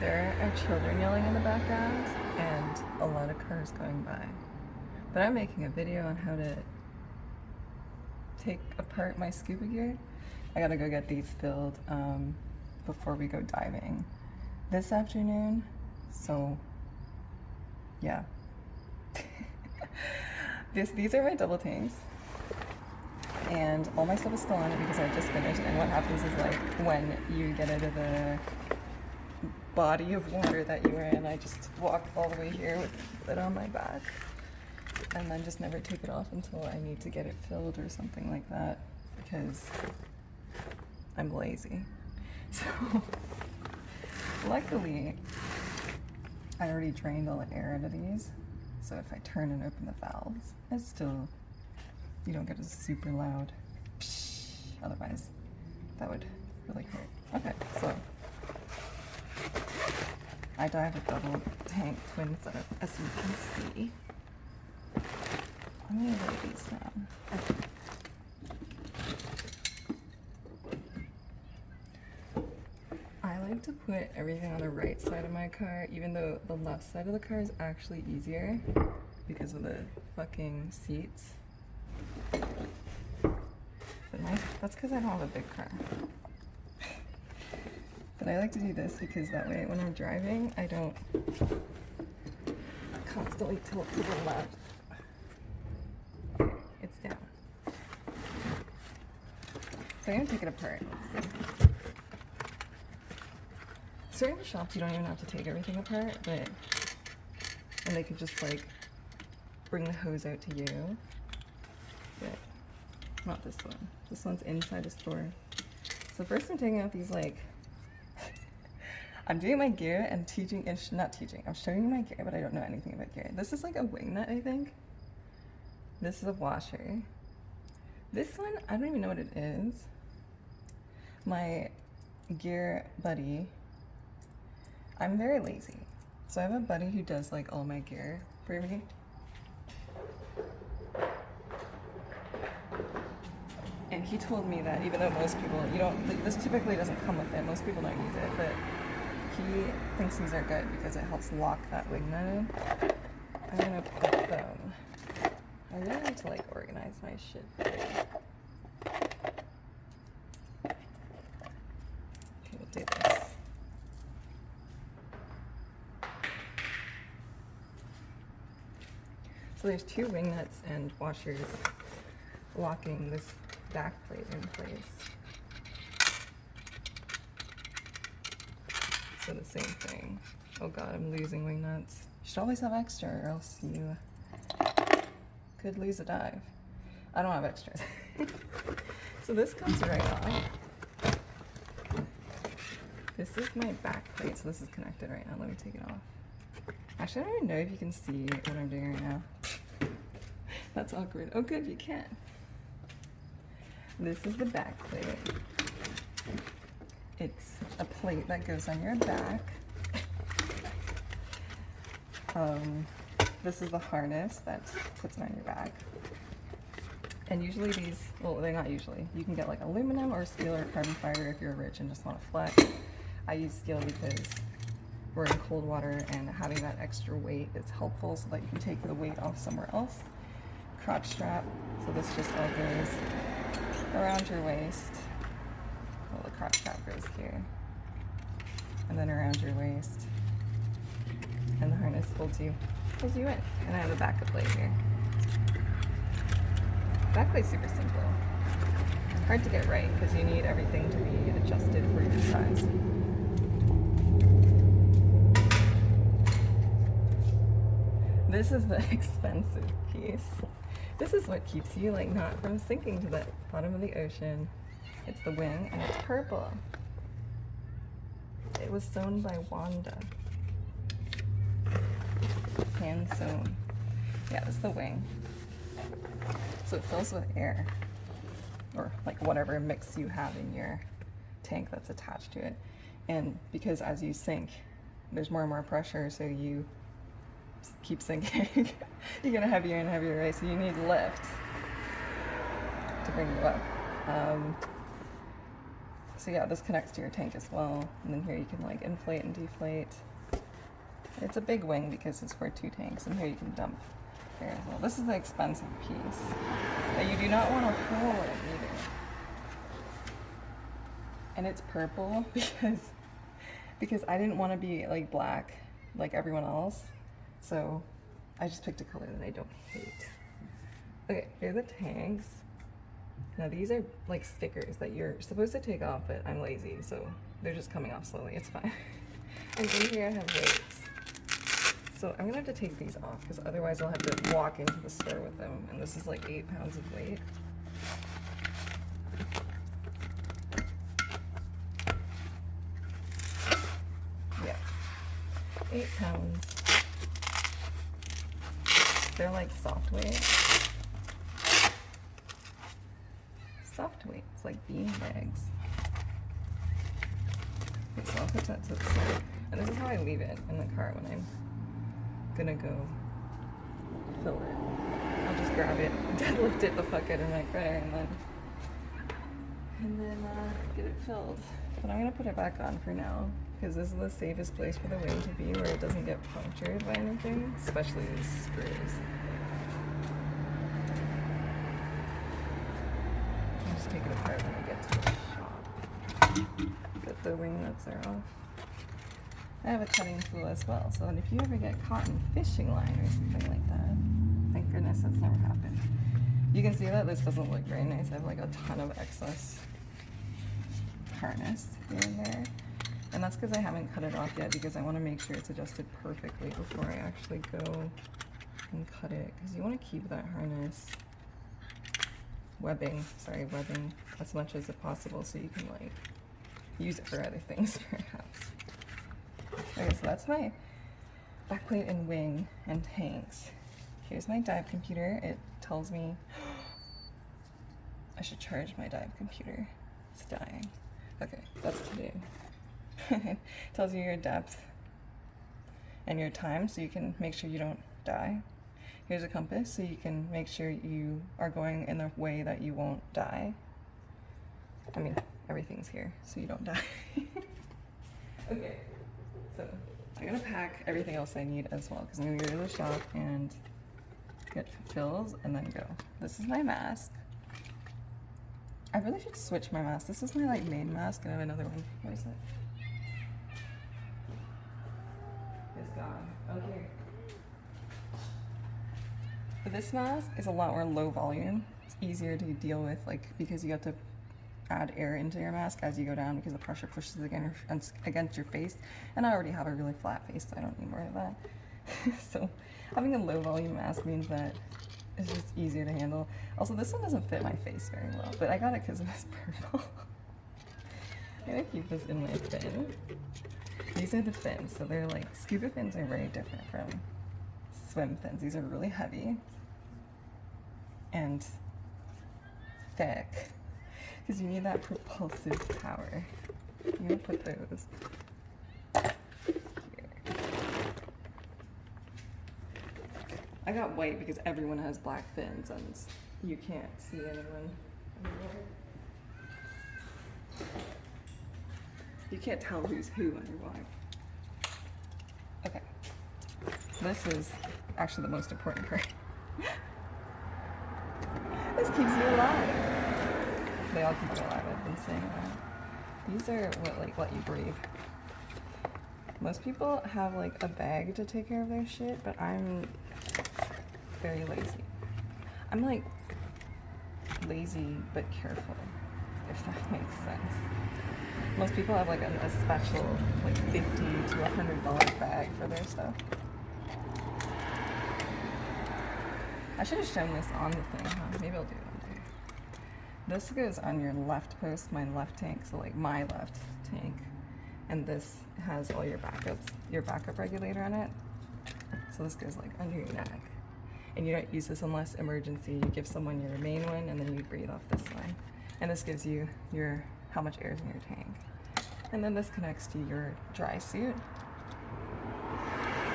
There are children yelling in the background and a lot of cars going by. But I'm making a video on how to take apart my scuba gear. I gotta go get these filled before we go diving this afternoon. So yeah. These are my double tanks. And all my stuff is still on it because I just finished. And what happens is, like, when you get out of the body of water that you were in, I just walk all the way here with it on my back and then just never take it off until I need to get it filled or something like that because I'm lazy. So luckily I already drained all the air out of these, so if I turn and open the valves, it's still, you don't get a super loud psh, otherwise that would really hurt. Okay, so I dive a double tank twin setup, as you can see. I'm gonna lay these down. Okay. I like to put everything on the right side of my car, even though the left side of the car is actually easier because of the fucking seats. But that's because I don't have a big car. But I like to do this because that way when I'm driving, I don't constantly tilt to the left. It's down. So I'm gonna take it apart. Let's see. Certain shops you don't even have to take everything apart, and they could just like bring the hose out to you. But not this one. This one's inside the store. So first I'm taking out these, like, I'm doing my gear and not teaching, I'm showing you my gear, but I don't know anything about gear. This is like a wing nut, I think. This is a washer. This one, I don't even know what it is. My gear buddy, I'm very lazy. So I have a buddy who does like all my gear for me. And he told me that even though most people, this typically doesn't come with it, most people don't use it, but he thinks these are good because it helps lock that wing nut in. I'm gonna put them, I really need to like organize my shit better. Okay, we'll do this. So there's two wing nuts and washers locking this back plate in place. So the same thing. Oh god, I'm losing wing nuts. You should always have extra or else you could lose a dive. I don't have extras. So this comes right off. This is my back plate, so this is connected right now. Let me take it off. Actually, I don't even know if you can see what I'm doing right now. That's awkward. Oh good, you can. This is the back plate. It's a plate that goes on your back. This is the harness that puts it on your back. And usually these, well, they're not usually. You can get like aluminum or steel or carbon fiber if you're rich and just want to flex. I use steel because we're in cold water and having that extra weight is helpful so that you can take the weight off somewhere else. Crotch strap, so this just all goes around your waist. Well, the crotch strap goes here. And then around your waist. And the harness pulls you in. And I have a backup plate here. Back plate's super simple. Hard to get right because you need everything to be adjusted for your size. This is the expensive piece. This is what keeps you like not from sinking to the bottom of the ocean. It's the wing and it's purple. It was sewn by Wanda. Hand sewn. Yeah, this is the wing. So it fills with air, or like whatever mix you have in your tank that's attached to it. And because as you sink, there's more and more pressure, so you keep sinking. You get heavier and heavier, right? So you need lift to bring you up. So yeah, this connects to your tank as well. And then here you can like inflate and deflate. It's a big wing because it's for 2 tanks. And here you can dump air as well. This is the expensive piece that you do not want to hold either. And it's purple because I didn't want to be like black like everyone else. So I just picked a color that I don't hate. Okay, here are the tanks. Now these are like stickers that you're supposed to take off, but I'm lazy, so they're just coming off slowly. It's fine. And in here I have weights. So I'm gonna have to take these off because otherwise I'll have to walk into the store with them. And this is like 8 pounds of weight. Yeah, 8 pounds. They're like soft weight. Soft weights, like bean bags. Okay, so I'll put that to the side. And this is how I leave it in the car when I'm gonna go fill it. I'll just grab it, deadlift it the fuck out of my car, and then get it filled. But I'm gonna put it back on for now because this is the safest place for the wing to be where it doesn't get punctured by anything, especially these screws. I'll just take it apart when I get to the shop. Get the wing nuts are off. I have a cutting tool as well, so that if you ever get caught in fishing line or something like that, thank goodness that's never happened. You can see that this doesn't look very nice. I have like a ton of excess harness here and there. And that's because I haven't cut it off yet because I want to make sure it's adjusted perfectly before I actually go and cut it. Because you want to keep that harness webbing as much as possible so you can like use it for other things perhaps. Okay, so that's my backplate and wing and tanks. Here's my dive computer. It tells me I should charge my dive computer. It's dying. Okay, that's to do. It tells you your depth and your time so you can make sure you don't die. Here's a compass so you can make sure you are going in the way that you won't die. I mean, everything's here so you don't die. Okay, so I'm gonna pack everything else I need as well because I'm gonna go to the shop and get fills and then go. This is my mask. I really should switch my mask. This is my like main mask and I have another one. Where is it? It's gone. Okay. But this mask is a lot more low volume. It's easier to deal with like because you have to add air into your mask as you go down because the pressure pushes against your face. And I already have a really flat face, so I don't need more of that. So having a low volume mask means that it's just easier to handle. Also, this one doesn't fit my face very well, but I got it because it was purple. I'm gonna keep this in my fin. These are the fins, so they're like, scuba fins are very different from swim fins. These are really heavy and thick because you need that propulsive power. I'm gonna put those here. I got white because everyone has black fins and you can't see anyone anymore. You can't tell who's who underwater. Okay. This is actually the most important part. This keeps you alive. They all keep you alive, I've been saying that. These are what let you breathe. Most people have like a bag to take care of their shit, but I'm very lazy. I'm like lazy but careful, if that makes sense. Most people have like a special like $50 to $100 bag for their stuff. I should have shown this on the thing, huh? Maybe I'll do it one day. This goes on your left post, my left tank, so like my left tank. And this has all your backups, your backup regulator on it. So this goes like under your neck. And you don't use this unless emergency. You give someone your main one and then you breathe off this one. And this gives you your how much air is in your tank. And then this connects to your dry suit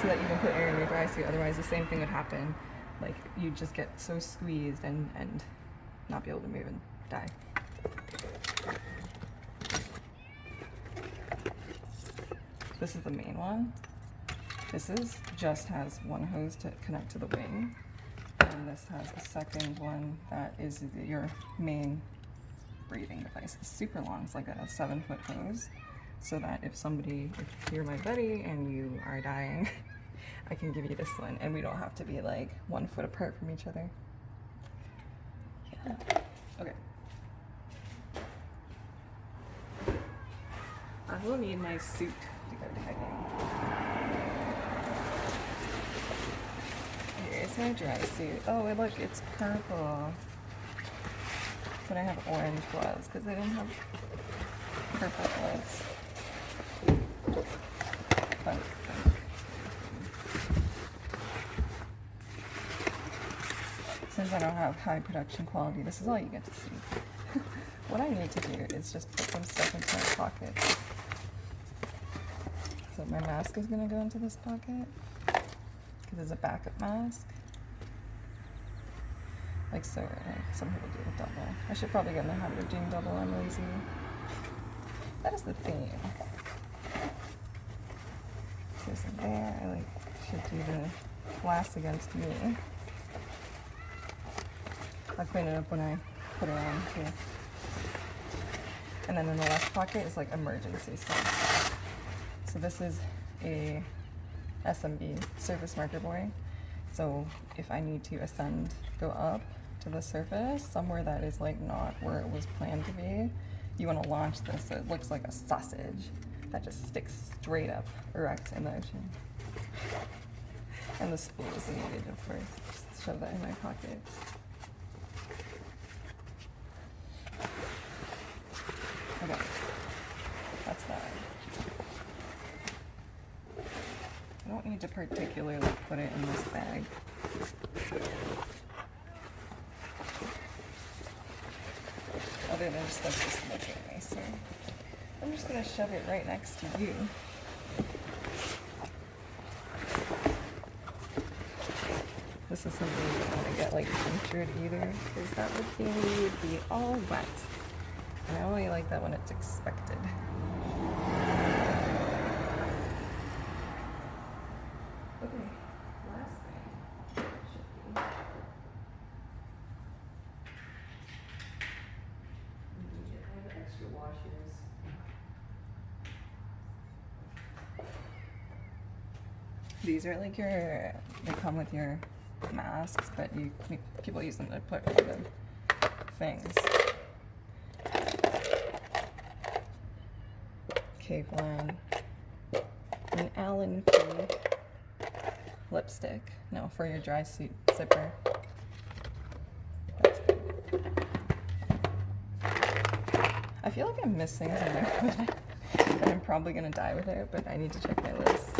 so that you can put air in your dry suit. Otherwise the same thing would happen. Like you just get so squeezed and not be able to move and die. This is the main one. This just has one hose to connect to the wing, and this has a second one that is your main breathing device. It's super long. It's like a 7-foot hose, so that if you're my buddy and you are dying, I can give you this one, and we don't have to be like 1 foot apart from each other. Yeah. Okay. I will need my suit to go diving. Here's my dry suit. Oh, look, it's purple. But I have orange gloves because I don't have purple gloves. Fun. Since I don't have high production quality, this is all you get to see. What I need to do is just put some stuff into my pockets. So my mask is going to go into this pocket because it's a backup mask. Like so, like some people do a double. I should probably get in the habit of doing double. I'm lazy. That is the theme. There's a there. I should do the glass against me. I'll clean it up when I put it on too. And then in the left pocket is like emergency stuff. So this is a SMB, surface marker buoy. So if I need to go up to the surface, somewhere that is like not where it was planned to be, you want to launch this so it looks like a sausage that just sticks straight up erect in the ocean. And the spool is needed, of course. Just shove that in my pocket. Okay, that's that. I don't need to particularly put it in this bag. Other than stuff just looking nicer. I'm just gonna shove it right next to you. This is something you don't want to get like punctured either, because that would be all wet. And I only like that when it's expected. Okay, last thing should be. I have extra washers. These are like they come with your masks, but people use them to put on the things. Caveline, an Allen key, lipstick. No, for your dry suit zipper. That's good. I feel like I'm missing something that I'm probably gonna die without, but I need to check my list.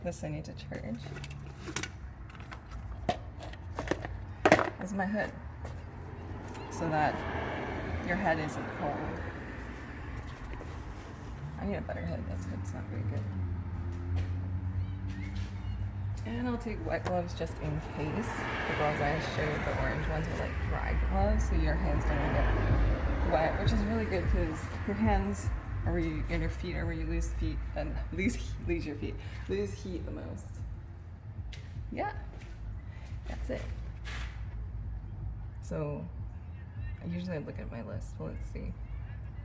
This I need to charge. This is my hood, so that your head isn't cold. I need a better hood. That's good. It's not very good. And I'll take wet gloves just in case. The gloves I showed, the orange ones, are like dry gloves, so your hands don't get wet, which is really good because your hands are where you, and your feet are where you lose heat the most. Yeah, that's it. So I usually look at my list. Well, let's see.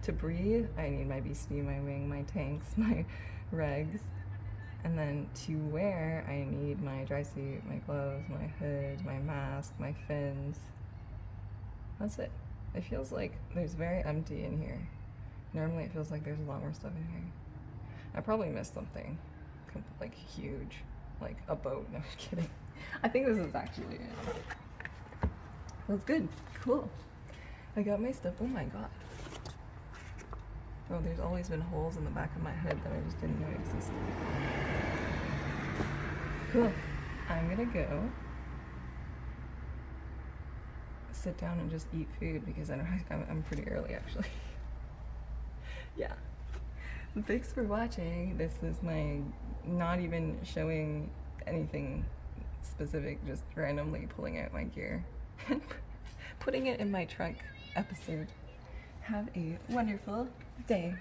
To breathe, I need my BCD, my wing, my tanks, my regs. And then to wear, I need my dry suit, my gloves, my hood, my mask, my fins. That's it. It feels like there's very empty in here. Normally it feels like there's a lot more stuff in here. I probably missed something, like huge, like a boat. No, I'm kidding. I think this is actually it. That's good. Cool. I got my stuff. Oh my god. Oh, there's always been holes in the back of my hood that I just didn't know existed. Cool. I'm gonna go sit down and just eat food because I'm pretty early actually. Yeah. Thanks for watching. This is my not even showing anything specific, just randomly pulling out my gear and putting it in my trunk episode. Have a wonderful day.